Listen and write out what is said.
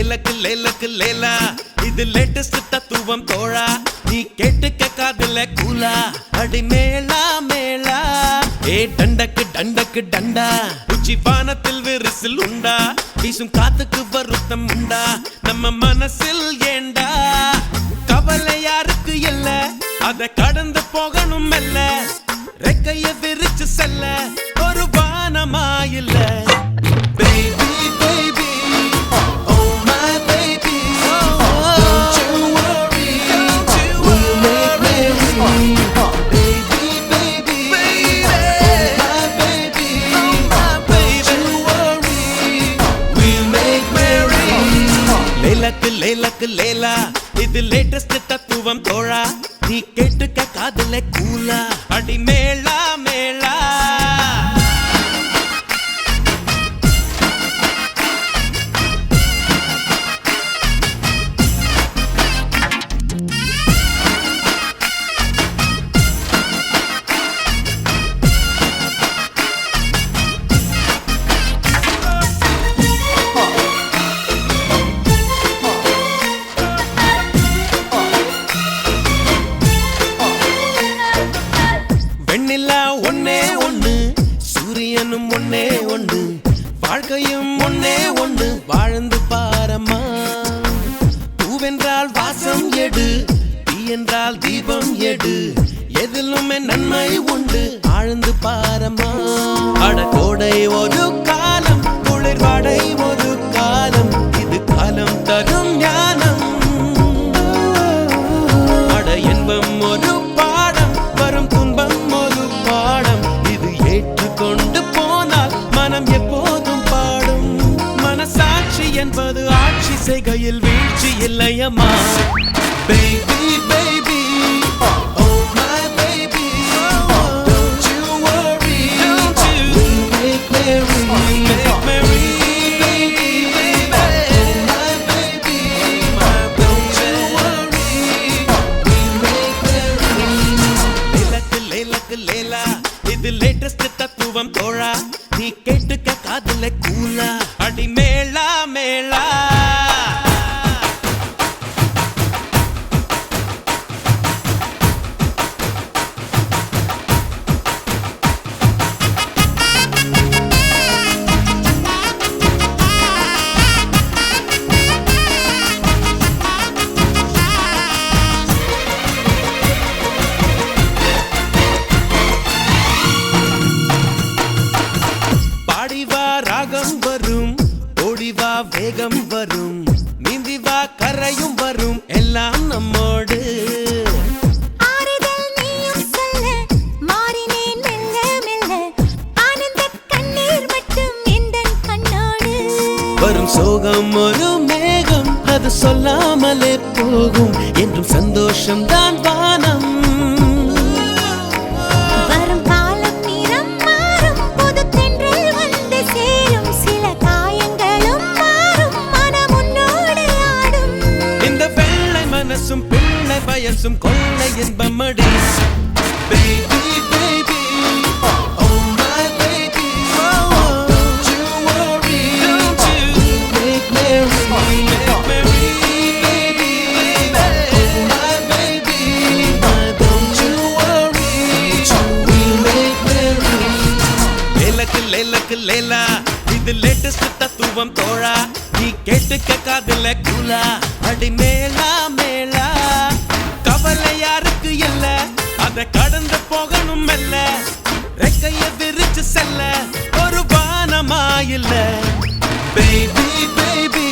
லேலக்கு லேலக்கு லேலா இது லேட்டஸ்ட் தத்துவம் தோழா நீ கேட்டுக்க காதுல கூலா அடி மேளா மேளா ஏ டண்டக்கு டண்டக்கு டண்டா உச்சி வானத்தில் விரிசில் உண்டா வீசும் காத்துக்கு வருத்தம் உண்டா நம்ம மனசில் ஏண்டா கவலை யாருக்கு இல்ல அத கடந்து போகணும் மெல்ல ரெக்கைய விரிச்சு செல்ல ஒரு வானமா இல்ல baby baby oh my baby don't you worry we'll make merry baby baby oh my baby don't you worry we'll make merry லேலக்கு லேலக்கு லேலா இது லேட்டஸ்ட் தத்துவம் தோழா நீ கேட்டுக்க காதுல கூலா அடி மேளா மேளா வெண்ணிலா ஒன்னே ஒண்ணு சூரியனும் ஒன்னே ஒண்ணு வாழ்க்கையும் ஒன்னே ஒண்ணு வாழ்ந்து பாரம்மா பூவென்றால் வாசம் எடு தீ என்றால் தீபம் எடு எதிலுமே நன்மை உண்டு ஆழ்ந்து பாரம்மா அடகோடை ஒரு காலம் குளிர்வாடை ஒரு காலம் இது காலம் தரும் ஞானம் அட இன்பம் ஒரு பாடம் வரும் துன்பம் ஒரு பாடம் இது ஏற்றுக்கொண்டு போனால் மனம் எப்போதும் பாடும் மனசாட்சி என்பது ஆட்சி செய்கையில் வீழ்ச்சி இல்லையம்மா baby baby oh my baby don't you worry we'll make merry baby oh my baby don't you worry we'll make merry லேலக்கு லேலக்கு லேலா இது லேட்டஸ்ட் தத்துவம் தோழா நீ கேட்டுக்க காதுல கூலா அடி மேளா மேளா பாடிவா ராகம் வரும் ஓடிவா வேகம் வரும் நீந்திவா கரையும் வரும் எல்லாம் நம்மோடு ஆறுதல் நீயும் சொல்ல மாறினேன் மெல்ல மெல்ல ஆனந்தக் கண்ணீர் மட்டும் எந்தன் கண்ணோடு வரும் சோகம் ஒரு மேகம் அது சொல்லாமலே போகும் என்றும் சந்தோஷம் தான் வானம் வரும் காலம் நிறம் மாறும் புது தென்றல் வந்து சேரும் சில காயங்களும் மாறும் மனம் உன்னோடு ஆடும் இந்த வெள்ளை மனசும் பிள்ளை வயசும் கொள்ளை இன்பமடி baby baby oh my baby don't you worry we'll make merry baby oh my baby don't you worry we'll make merry லேலக்கு லேலக்கு லேலா இது லேட்டஸ்ட் தத்துவம் தோழா நீ கேட்டுக்க காதுல கூலா அடி மேளா மேளா கவலை யாருக்கு இல்ல அத கடந்து போகணும் மெல்ல ரெக்கைய விரிச்சு செல்ல ஒரு வானமா இல்ல baby baby